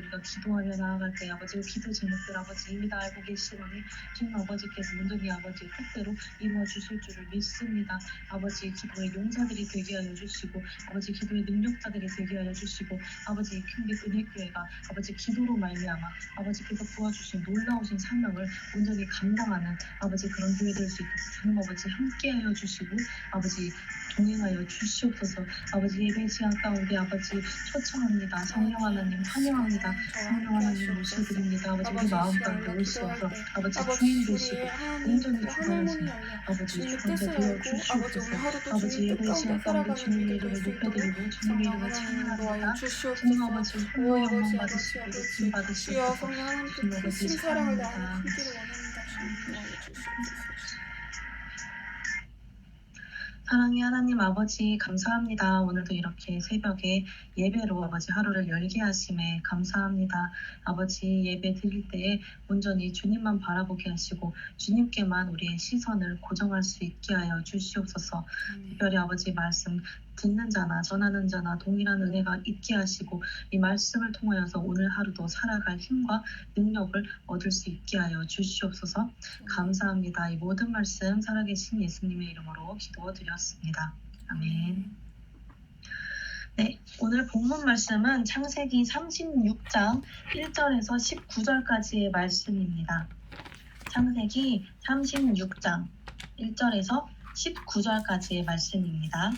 우리가 기도하며 나아갈 때 아버지 기도 제목들 아버지 이미 다 알고 계시오니 주님 아버지께서 온전히 아버지 뜻대로 임해 주실 줄을 믿습니다. 아버지 기도의 용사들이 되게 하여 주시고 아버지 기도의 능력자들이 되게 하여 주시고 아버지 큰빛 은혜교회가 아버지 기도로 말미암아 아버지께서 부어주신 놀라우신 사명을 온전히 감당하는 아버지 그런 교회 될 수 있도록 주님 아버지 함께하여 주시고 아버지 동행하여 주시옵소서. 아버지 예배 시간 가운데 아버지 초청합니다. 성령 하나님 환영합니다. 성령 하나님 모셔드립니다. 아버지 우리 마음 가운데 오시어서 아버지 주인 되시고 온전히 주관하시는 아버지 주관자 되어 주시옵소서. 아버지 예배 시간 가운데 주님의 이름을 높여드리고 주님의 이름을 찬양합니다. 주님 아버지 홀로 영광 받으시고 높임 받으시옵소서. 주님 아버지 사랑합니다. 사랑의 하나님 아버지 감사합니다. 오늘도 이렇게 새벽에 예배로 아버지 하루를 열게 하심에 감사합니다. 아버지 예배 드릴 때에 온전히 주님만 바라보게 하시고 주님께만 우리의 시선을 고정할 수 있게 하여 주시옵소서. 특별히 아버지 말씀 듣는 자나 전하는 자나 동일한 은혜가 있게 하시고 이 말씀을 통하여서 오늘 하루도 살아갈 힘과 능력을 얻을 수 있게 하여 주시옵소서. 감사합니다. 이 모든 말씀 살아계신 예수님의 이름으로 기도드렸습니다. 아멘. 네, 오늘 본문 말씀은 창세기 36장 1절에서 19절까지의 말씀입니다. 창세기 36장 1절에서 19절까지의 말씀입니다.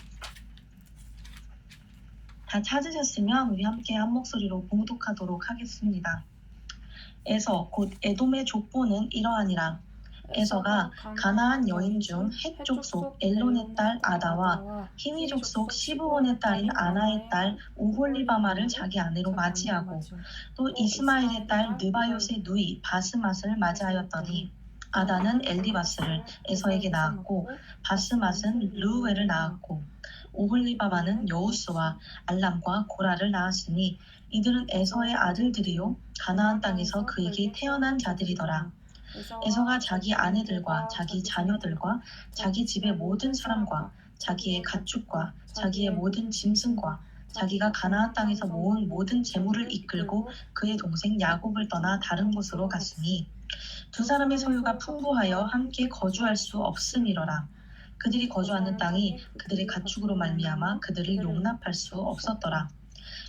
다 찾으셨으면 우리 함께 한 목소리로 봉독하도록 하겠습니다. 에서 곧 에돔의 족보는 이러하니라. 에서가 가나안 여인 중 헷 족속 엘론의 딸 아다와 히위 족속 시브온의 딸인 아나의 딸 오홀리바마를 자기 아내로 맞이하고 또 이스마엘의 딸 느바요의 누이 바스맛을 맞이하였더니 아다는 엘리바스를 에서에게 낳았고 바스맛은 르우엘을 낳았고 오홀리바마는 여우스와 알람과 고라를 낳았으니 이들은 에서의 아들들이요 가나안 땅에서 그에게 태어난 자들이더라. 에서가 자기 아내들과 자기 자녀들과 자기 집의 모든 사람과 자기의 가축과 자기의 모든 짐승과 자기가 가나안 땅에서 모은 모든 재물을 이끌고 그의 동생 야곱을 떠나 다른 곳으로 갔으니 두 사람의 소유가 풍부하여 함께 거주할 수 없음이러라. 그들이 거주하는 땅이 그들의 가축으로 말미암아 그들을 용납할 수 없었더라.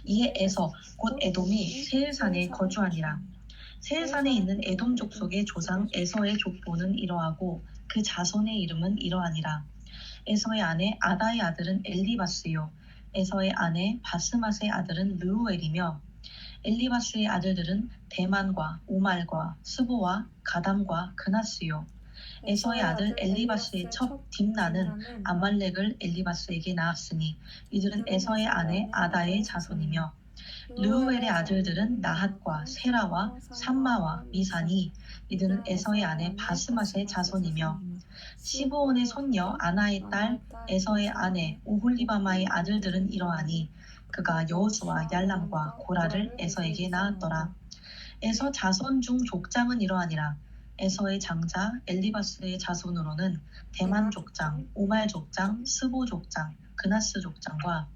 이에 에서 곧 에돔이 세일산에 거주하니라. 세일산에 있는 에돔 족속의 조상 에서의 족보는 이러하고 그 자손의 이름은 이러하니라. 에서의 아내 아다의 아들은 엘리바스요 에서의 아내 바스맛의 아들은 르우엘이며 엘리바스의 아들들은 대만과 오말과 스보와 가담과 그나스요 에서의 아들 엘리바스의 첩 딥나는 아말렉을 엘리바스에게 낳았으니 이들은 에서의 아내 아다의 자손이며 르우엘의 아들들은 나핫과 세라와 삼마와 미사니 이들은 에서의 아내 바스맛의 자손이며 시브온의 손녀 아나의 딸 에서의 아내 오홀리바마의 아들들은 이러하니 그가 여호수와 얄람과 고라를 에서에게 낳았더라. 에서 자손 중 족장은 이러하니라. 에서의 장자 엘리바스의 자손으로는 대만 족장, 오말 족장, 스보 족장, 그나스 족장과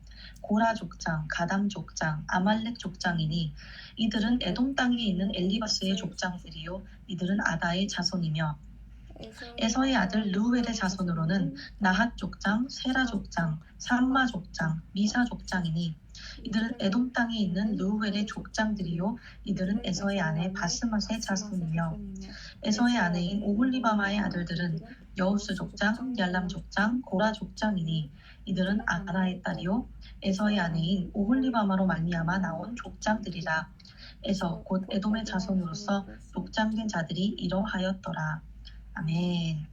고라 족장, 가담 족장, 아말렉 족장이니 이들은 에돔 땅에 있는 엘리바스의 족장들이요 이들은 아다의 자손이며 에서의 아들 르우엘의 자손으로는 나핫 족장, 세라 족장, 삼마 족장, 미사 족장이니 이들은 에돔 땅에 있는 르우엘의 족장들이요 이들은 에서의 아내 바스맛의 자손이며 에서의 아내인 오홀리바마의 아들들은 여우스 족장, 얄람 족장, 고라 족장이니 이들은 아나의 딸이요 에서의 아내인 오홀리바마로 말미암아 나온 족장들이라. 에서 곧 에돔의 자손으로서 족장된 자들이 이러하였더라. 아멘.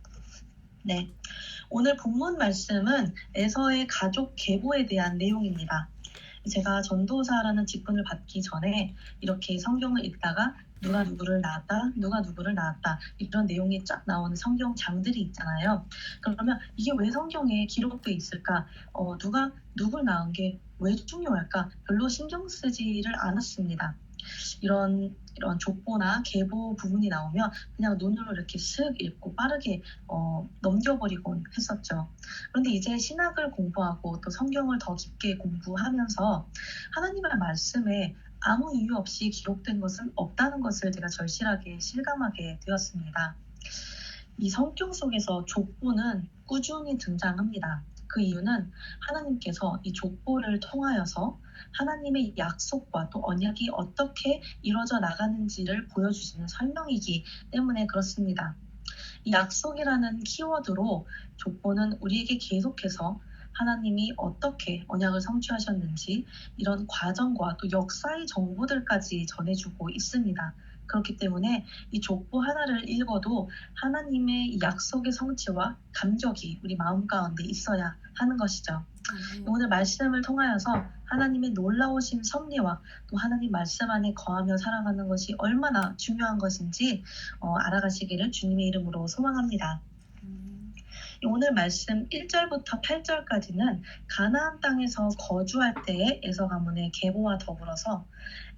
네, 오늘 본문 말씀은 에서의 가족 계보에 대한 내용입니다. 제가 전도사라는 직분을 받기 전에 이렇게 성경을 읽다가 누가 누구를 낳았다, 누가 누구를 낳았다 이런 내용이 쫙 나오는 성경 장들이 있잖아요. 그러면 이게 왜 성경에 기록돼 있을까? 누가 누굴 낳은 게 왜 중요할까? 별로 신경 쓰지를 않았습니다. 이런 족보나 계보 부분이 나오면 그냥 눈으로 이렇게 슥 읽고 빠르게 넘겨버리곤 했었죠. 그런데 이제 신학을 공부하고 또 성경을 더 깊게 공부하면서 하나님의 말씀에 아무 이유 없이 기록된 것은 없다는 것을 제가 절실하게 실감하게 되었습니다. 이 성경 속에서 족보는 꾸준히 등장합니다. 그 이유는 하나님께서 이 족보를 통하여서 하나님의 약속과 또 언약이 어떻게 이루어져 나가는지를 보여주시는 설명이기 때문에 그렇습니다. 이 약속이라는 키워드로 족보는 우리에게 계속해서 하나님이 어떻게 언약을 성취하셨는지 이런 과정과 또 역사의 정보들까지 전해주고 있습니다. 그렇기 때문에 이 족보 하나를 읽어도 하나님의 약속의 성취와 감격이 우리 마음 가운데 있어야 하는 것이죠. 오늘 말씀을 통하여서 하나님의 놀라우신 섭리와 또 하나님 말씀 안에 거하며 살아가는 것이 얼마나 중요한 것인지 알아가시기를 주님의 이름으로 소망합니다. 오늘 말씀 1절부터 8절까지는 가나안 땅에서 거주할 때의 에서 가문의 계보와 더불어서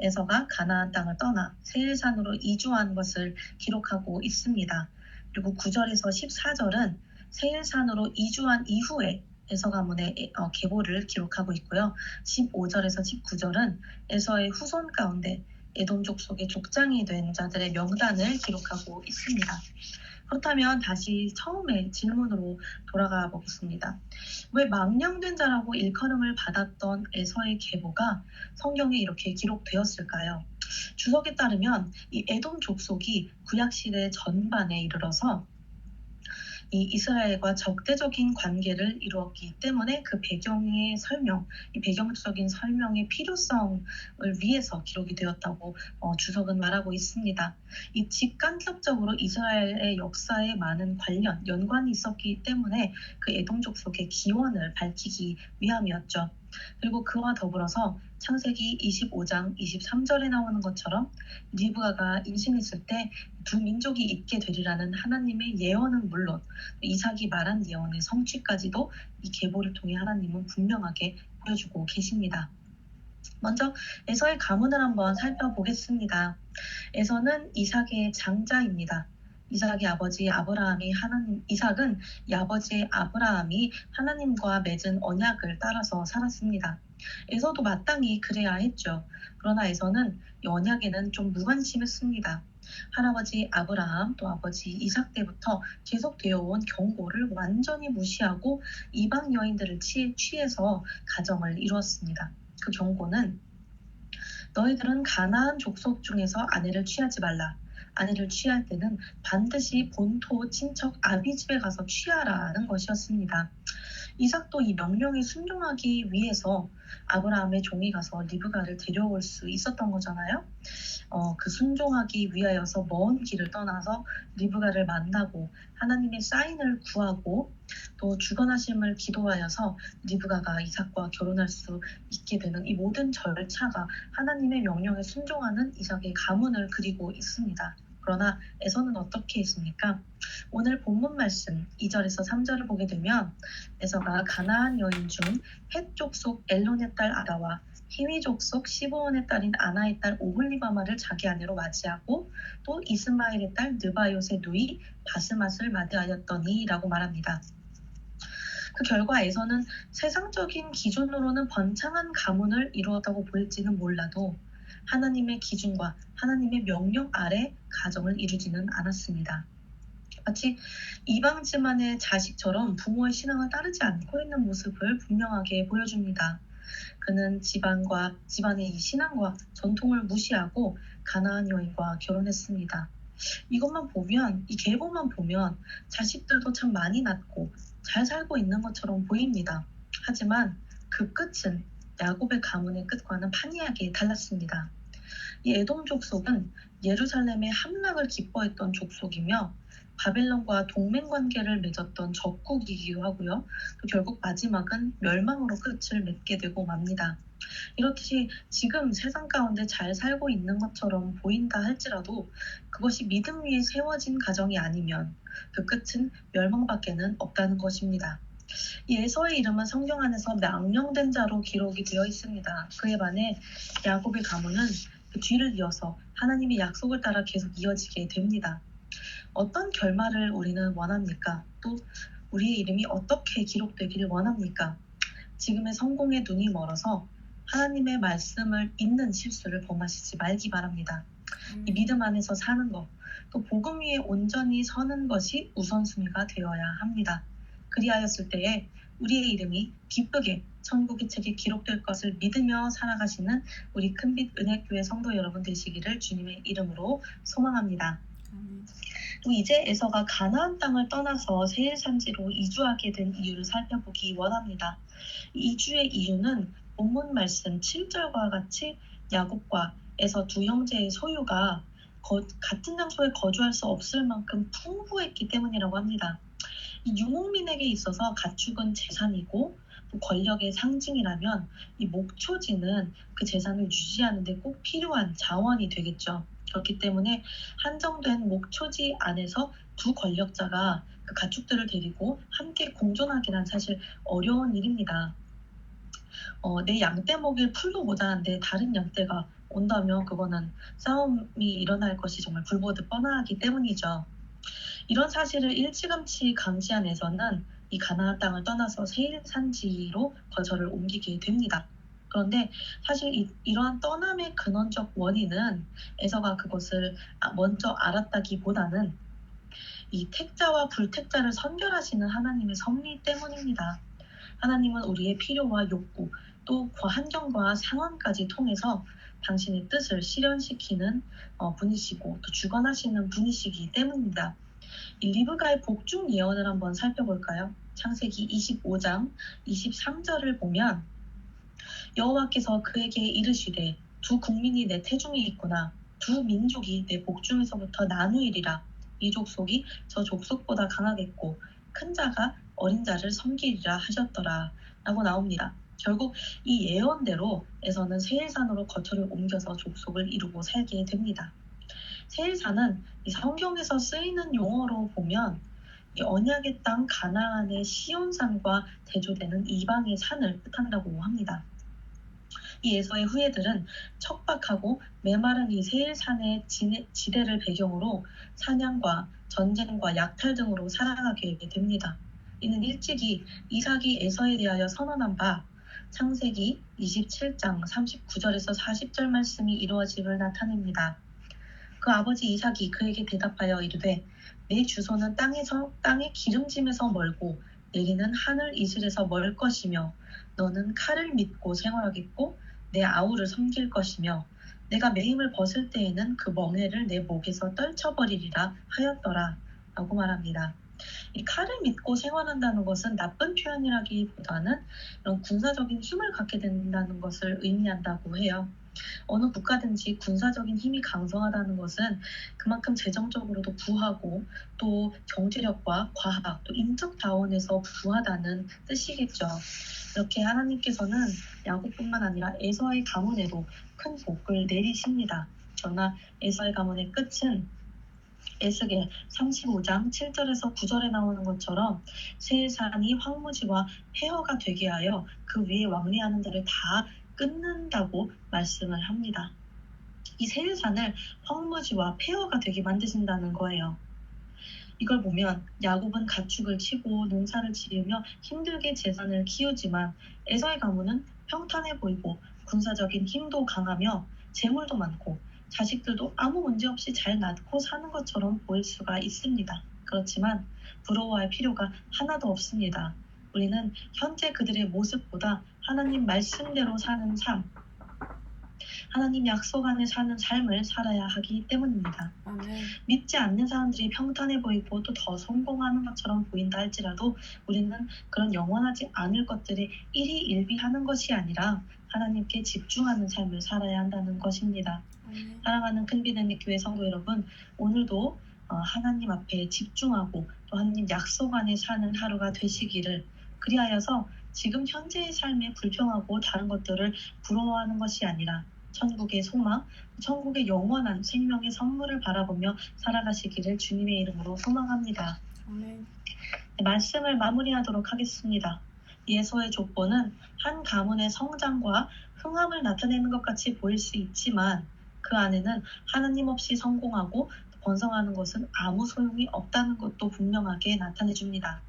에서가 가나안 땅을 떠나 세일산으로 이주한 것을 기록하고 있습니다. 그리고 9절에서 14절은 세일산으로 이주한 이후에 에서 가문의 계보를 기록하고 있고요. 15절에서 19절은 에서의 후손 가운데 에돔 족속의 족장이 된 자들의 명단을 기록하고 있습니다. 그렇다면 다시 처음에 질문으로 돌아가 보겠습니다. 왜 망령된 자라고 일컬음을 받았던 에서의 계보가 성경에 이렇게 기록되었을까요? 주석에 따르면 이 에돔 족속이 구약시대 전반에 이르러서 이 이스라엘과 적대적인 관계를 이루었기 때문에 그 배경의 설명, 이 배경적인 설명의 필요성을 위해서 기록이 되었다고 주석은 말하고 있습니다. 이 직간접적으로 이스라엘의 역사에 많은 연관이 있었기 때문에 그 에돔 족속의 기원을 밝히기 위함이었죠. 그리고 그와 더불어서 창세기 25장 23절에 나오는 것처럼 리브가가 임신했을 때 두 민족이 있게 되리라는 하나님의 예언은 물론 이삭이 말한 예언의 성취까지도 이 계보를 통해 하나님은 분명하게 보여주고 계십니다. 먼저 에서의 가문을 한번 살펴보겠습니다. 에서는 이삭의 장자입니다. 이삭은 이 아버지의 아브라함이 하나님과 맺은 언약을 따라서 살았습니다. 에서도 마땅히 그래야 했죠. 그러나 에서는 이 언약에는 좀 무관심했습니다. 할아버지 아브라함 또 아버지 이삭 때부터 계속되어 온 경고를 완전히 무시하고 이방 여인들을 취해서 가정을 이루었습니다. 그 경고는 너희들은 가나안 족속 중에서 아내를 취하지 말라. 아내를 취할 때는 반드시 본토 친척 아비 집에 가서 취하라는 것이었습니다. 이삭도 이 명령에 순종하기 위해서 아브라함의 종이 가서 리브가를 데려올 수 있었던 거잖아요. 그 순종하기 위하여서 먼 길을 떠나서 리브가를 만나고 하나님의 사인을 구하고 또 주관하심을 기도하여서 리브가가 이삭과 결혼할 수 있게 되는 이 모든 절차가 하나님의 명령에 순종하는 이삭의 가문을 그리고 있습니다. 그러나 에서는 어떻게 했습니까? 오늘 본문 말씀 2절에서 3절을 보게 되면 에서가 가나안 여인 중 헷 족속 엘론의 딸 아다와 히위 족속 시브온의 딸인 아나의 딸 오홀리바마를 자기 아내로 맞이하고 또 이스마엘의 딸 느바요의 누이 바스맛을 맞이하였더니 라고 말합니다. 그 결과 에서는 세상적인 기준으로는 번창한 가문을 이루었다고 보일지는 몰라도 하나님의 기준과 하나님의 명령 아래 가정을 이루지는 않았습니다. 마치 이방 집안의 자식처럼 부모의 신앙을 따르지 않고 있는 모습을 분명하게 보여줍니다. 그는 집안의 이 신앙과 전통을 무시하고 가나안 여인과 결혼했습니다. 이것만 보면, 이 계보만 보면 자식들도 참 많이 낳고 잘 살고 있는 것처럼 보입니다. 하지만 그 끝은 야곱의 가문의 끝과는 판이하게 달랐습니다. 이 에돔 족속은 예루살렘의 함락을 기뻐했던 족속이며 바벨론과 동맹 관계를 맺었던 적국이기도 하고요. 또 결국 마지막은 멸망으로 끝을 맺게 되고 맙니다. 이렇듯이 지금 세상 가운데 잘 살고 있는 것처럼 보인다 할지라도 그것이 믿음 위에 세워진 가정이 아니면 그 끝은 멸망밖에는 없다는 것입니다. 이 에서의 이름은 성경 안에서 망령된 자로 기록이 되어 있습니다. 그에 반해 야곱의 가문은 그 뒤를 이어서 하나님의 약속을 따라 계속 이어지게 됩니다. 어떤 결말을 우리는 원합니까? 또 우리의 이름이 어떻게 기록되기를 원합니까? 지금의 성공에 눈이 멀어서 하나님의 말씀을 읽는 실수를 범하시지 말기 바랍니다. 이 믿음 안에서 사는 것, 또 복음 위에 온전히 서는 것이 우선순위가 되어야 합니다. 그리하였을 때에 우리의 이름이 기쁘게 천국의 책에 기록될 것을 믿으며 살아가시는 우리 큰빛 은혜교회 성도 여러분 되시기를 주님의 이름으로 소망합니다. 또 이제 에서가 가나안 땅을 떠나서 세일 산지로 이주하게 된 이유를 살펴보기 원합니다. 이주의 이유는 본문 말씀 7절과 같이 야곱과 에서 두 형제의 소유가 같은 장소에 거주할 수 없을 만큼 풍부했기 때문이라고 합니다. 이 유목민에게 있어서 가축은 재산이고 또 권력의 상징이라면 이 목초지는 그 재산을 유지하는 데 꼭 필요한 자원이 되겠죠. 그렇기 때문에 한정된 목초지 안에서 두 권력자가 그 가축들을 데리고 함께 공존하기란 사실 어려운 일입니다. 내 양떼 먹일 풀도 모자란데 다른 양떼가 온다면 그거는 싸움이 일어날 것이 정말 불보듯 뻔하기 때문이죠. 이런 사실을 일찌감치 감지한 에서는 이 가나안 땅을 떠나서 세일 산지로 거처를 옮기게 됩니다. 그런데 사실 이러한 떠남의 근원적 원인은 에서가 그것을 먼저 알았다기보다는 이 택자와 불택자를 선별하시는 하나님의 섭리 때문입니다. 하나님은 우리의 필요와 욕구, 또 환경과 상황까지 통해서 당신의 뜻을 실현시키는 분이시고 또 주관하시는 분이시기 때문입니다. 이 리브가의 복중 예언을 한번 살펴볼까요? 창세기 25장 23절을 보면 여호와께서 그에게 이르시되 두 국민이 내 태중에 있구나. 두 민족이 내 복중에서부터 나누이리라. 이 족속이 저 족속보다 강하겠고 큰 자가 어린 자를 섬기리라 하셨더라 라고 나옵니다. 결국 이 예언대로 에서는 세일산으로 거처를 옮겨서 족속을 이루고 살게 됩니다. 세일산은 이 성경에서 쓰이는 용어로 보면 이 언약의 땅 가나안의 시온산과 대조되는 이방의 산을 뜻한다고 합니다. 이 에서의 후예들은 척박하고 메마른 이 세일산의 지대를 배경으로 사냥과 전쟁과 약탈 등으로 살아가게 됩니다. 이는 일찍이 이삭이 에서에 대하여 선언한 바 창세기 27장 39절에서 40절 말씀이 이루어짐을 나타냅니다. 그 아버지 이삭이 그에게 대답하여 이르되 내 주소는 땅의 기름짐에서 멀고 내리는 하늘 이슬에서 멀 것이며 너는 칼을 믿고 생활하겠고 내 아우를 섬길 것이며 내가 매임을 벗을 때에는 그 멍에를 내 목에서 떨쳐버리리라 하였더라 라고 말합니다. 이 칼을 믿고 생활한다는 것은 나쁜 표현이라기보다는 이런 군사적인 힘을 갖게 된다는 것을 의미한다고 해요. 어느 국가든지 군사적인 힘이 강성하다는 것은 그만큼 재정적으로도 부하고 또 경제력과 과학 또 인적 자원에서 부하다는 뜻이겠죠. 이렇게 하나님께서는 야곱뿐만 아니라 에서의 가문에도 큰 복을 내리십니다. 그러나 에서의 가문의 끝은 에스겔 35장 7절에서 9절에 나오는 것처럼 세일산이 황무지와 폐허가 되게 하여 그 위에 왕래하는 자를 다 끊는다고 말씀을 합니다. 이 세일산을 황무지와 폐허가 되게 만드신다는 거예요. 이걸 보면 야곱은 가축을 치고 농사를 지으며 힘들게 재산을 키우지만 에서의 가문은 평탄해 보이고 군사적인 힘도 강하며 재물도 많고 자식들도 아무 문제 없이 잘 낳고 사는 것처럼 보일 수가 있습니다. 그렇지만 부러워할 필요가 하나도 없습니다. 우리는 현재 그들의 모습보다 하나님 말씀대로 사는 삶, 하나님 약속 안에 사는 삶을 살아야 하기 때문입니다. 믿지 않는 사람들이 평탄해 보이고 또 더 성공하는 것처럼 보인다 할지라도 우리는 그런 영원하지 않을 것들에 일희일비하는 것이 아니라 하나님께 집중하는 삶을 살아야 한다는 것입니다. 사랑하는 큰비는 교회 성도 여러분, 오늘도 하나님 앞에 집중하고 또 하나님 약속 안에 사는 하루가 되시기를, 그리하여서 지금 현재의 삶에 불평하고 다른 것들을 부러워하는 것이 아니라 천국의 소망, 천국의 영원한 생명의 선물을 바라보며 살아가시기를 주님의 이름으로 소망합니다. 말씀을 마무리하도록 하겠습니다. 에서의 족보는 한 가문의 성장과 흥함을 나타내는 것 같이 보일 수 있지만 그 안에는 하나님 없이 성공하고 번성하는 것은 아무 소용이 없다는 것도 분명하게 나타내줍니다.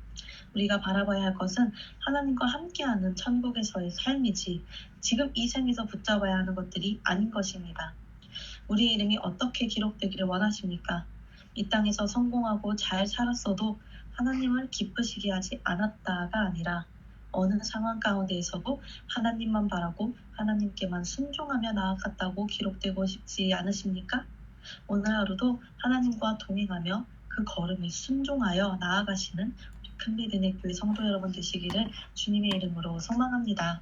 우리가 바라봐야 할 것은 하나님과 함께하는 천국에서의 삶이지 지금 이 생에서 붙잡아야 하는 것들이 아닌 것입니다. 우리의 이름이 어떻게 기록되기를 원하십니까? 이 땅에서 성공하고 잘 살았어도 하나님을 기쁘시게 하지 않았다가 아니라 어느 상황 가운데에서도 하나님만 바라고 하나님께만 순종하며 나아갔다고 기록되고 싶지 않으십니까? 오늘 하루도 하나님과 동행하며 그 걸음에 순종하여 나아가시는 우리 큰미드네 교회 성도 여러분 되시기를 주님의 이름으로 소망합니다.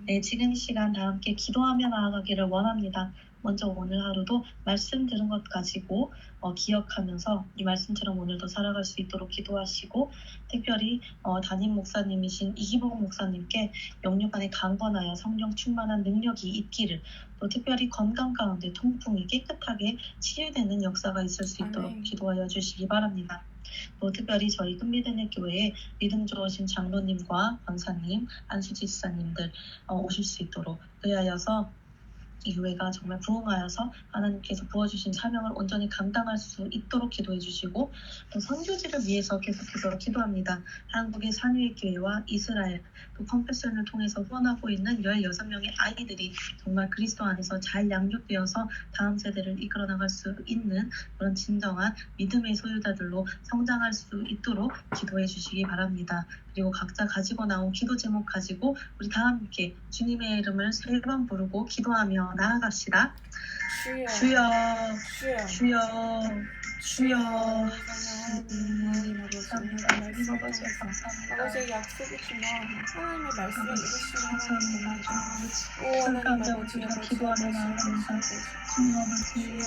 네, 지금 이 시간 다 함께 기도하며 나아가기를 원합니다. 먼저 오늘 하루도 말씀 들은 것 가지고 기억하면서 이 말씀처럼 오늘도 살아갈 수 있도록 기도하시고 특별히 담임 목사님이신 이기복 목사님께 영육간에 강건하여 성령 충만한 능력이 있기를 또 특별히 건강 가운데 통풍이 깨끗하게 치유되는 역사가 있을 수 있도록 아멘. 기도하여 주시기 바랍니다. 또 특별히 저희 큰미드네 교회에 믿음 좋으신 장로님과 권사님, 안수지 지사님들 오실 수 있도록 그리하여서 이 교회가 정말 부흥하여서 하나님께서 부어주신 사명을 온전히 감당할 수 있도록 기도해 주시고 또 선교지를 위해서 계속해서 기도합니다. 한국의 산유의 교회와 이스라엘 또 컴패션을 통해서 후원하고 있는 16명의 아이들이 정말 그리스도 안에서 잘 양육되어서 다음 세대를 이끌어 나갈 수 있는 그런 진정한 믿음의 소유자들로 성장할 수 있도록 기도해 주시기 바랍니다. 그리고 각자 가지고 나온 기도 제목 가지고 우리 다 함께 주님의 이름을 3번 부르고 기도하며 나아갑시다. 주여, 주여, 주여. 하나님 아버지, 아버지의 약속이지만 하나님의 말씀을 이루시는 하나님, 오 하나님 아버지, 기도하며 나아갑니다. 주님 아버지.